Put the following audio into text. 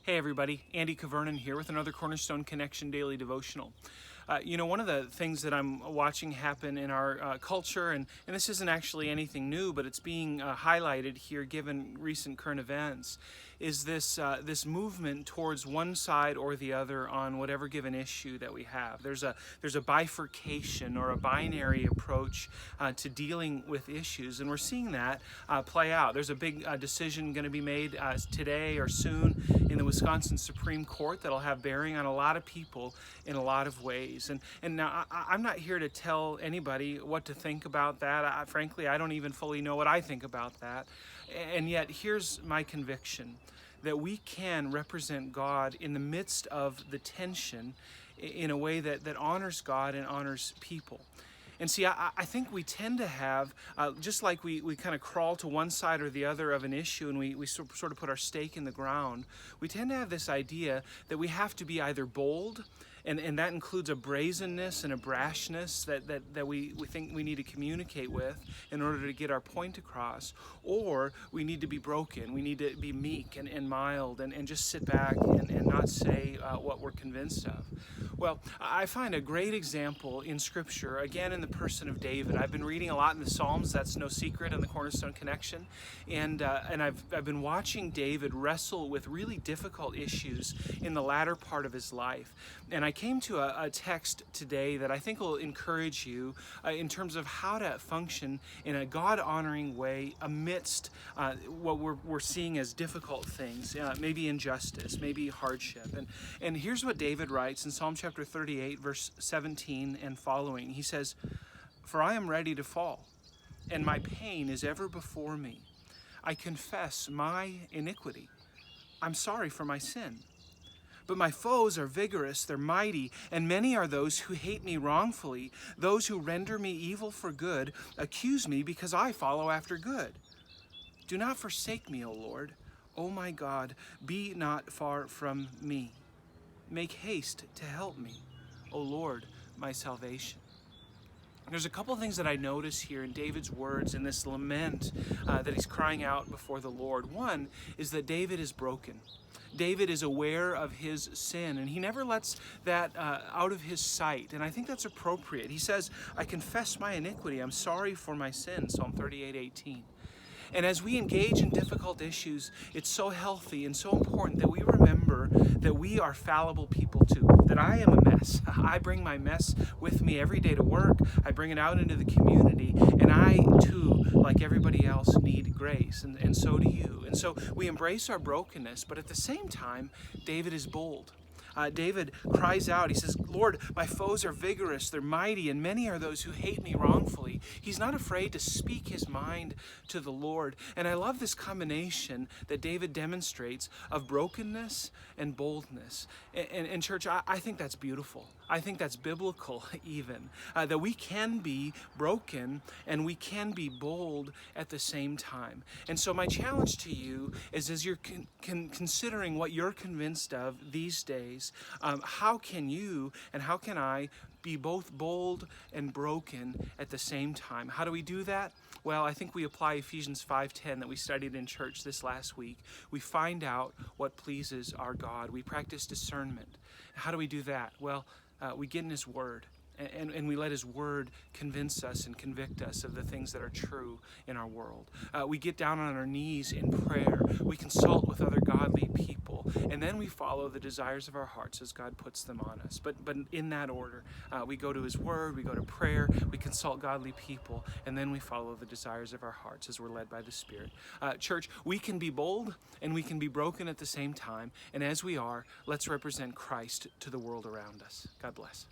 Hey everybody, Andy Cavernan here with another Cornerstone Connection Daily Devotional. One of the things that I'm watching happen in our culture, and this isn't actually anything new, but it's being highlighted here given recent current events, is this movement towards one side or the other on whatever given issue that we have. There's a bifurcation or a binary approach to dealing with issues, and we're seeing that play out. There's a big decision going to be made today or soon in the Wisconsin Supreme Court that'll have bearing on a lot of people in a lot of ways. And now I'm not here to tell anybody what to think about that. Frankly, I don't even fully know what I think about that. And yet here's my conviction, that we can represent God in the midst of the tension in a way that honors God and honors people. And see, I think we tend to have, just like we kind of crawl to one side or the other of an issue and we sort of put our stake in the ground, we tend to have this idea that we have to be either bold, and that includes a brazenness and a brashness that we think we need to communicate with in order to get our point across, or we need to be broken. We need to be meek and mild and just sit back and not say what we're convinced of. Well, I find a great example in Scripture, again in the person of David. I've been reading a lot in the Psalms, that's no secret, on the Cornerstone Connection, and I've been watching David wrestle with really difficult issues in the latter part of his life. And I came to a text today that I think will encourage you in terms of how to function in a God-honoring way amidst what we're seeing as difficult things, maybe injustice, maybe hardship. And here's what David writes in Psalm chapter 38, verse 17 and following. He says, "For I am ready to fall, and my pain is ever before me. I confess my iniquity. I'm sorry for my sin. But my foes are vigorous, they're mighty, and many are those who hate me wrongfully. Those who render me evil for good accuse me because I follow after good. Do not forsake me, O Lord. O my God, be not far from me. Make haste to help me, O Lord, my salvation." There's a couple things that I notice here in David's words in this lament that he's crying out before the Lord. One is that David is broken. David is aware of his sin, and he never lets that out of his sight, and I think that's appropriate. He says, "I confess my iniquity. I'm sorry for my sin," Psalm 38:18. And as we engage in difficult issues, it's so healthy and so important that we remember that we are fallible people too, that I am a mess. I bring my mess with me every day to work. I bring it out into the community, and I too, like everybody else, need grace, and so do you. And so we embrace our brokenness, but at the same time, David is bold. David cries out, he says, "Lord, my foes are vigorous, they're mighty, and many are those who hate me wrongfully." He's not afraid to speak his mind to the Lord. And I love this combination that David demonstrates of brokenness and boldness. And church, I think that's beautiful. I think that's biblical even, that we can be broken and we can be bold at the same time. And so my challenge to you is, as you're considering what you're convinced of these days, how can you and how can I be both bold and broken at the same time? How do we do that? Well, I think we apply Ephesians 5:10 that we studied in church this last week. We find out what pleases our God. We practice discernment. How do we do that? Well, we get in His Word. And we let His Word convince us and convict us of the things that are true in our world. We get down on our knees in prayer. We consult with other godly people. And then we follow the desires of our hearts as God puts them on us. But in that order, we go to His Word, we go to prayer, we consult godly people, and then we follow the desires of our hearts as we're led by the Spirit. Church, we can be bold and we can be broken at the same time. And as we are, let's represent Christ to the world around us. God bless.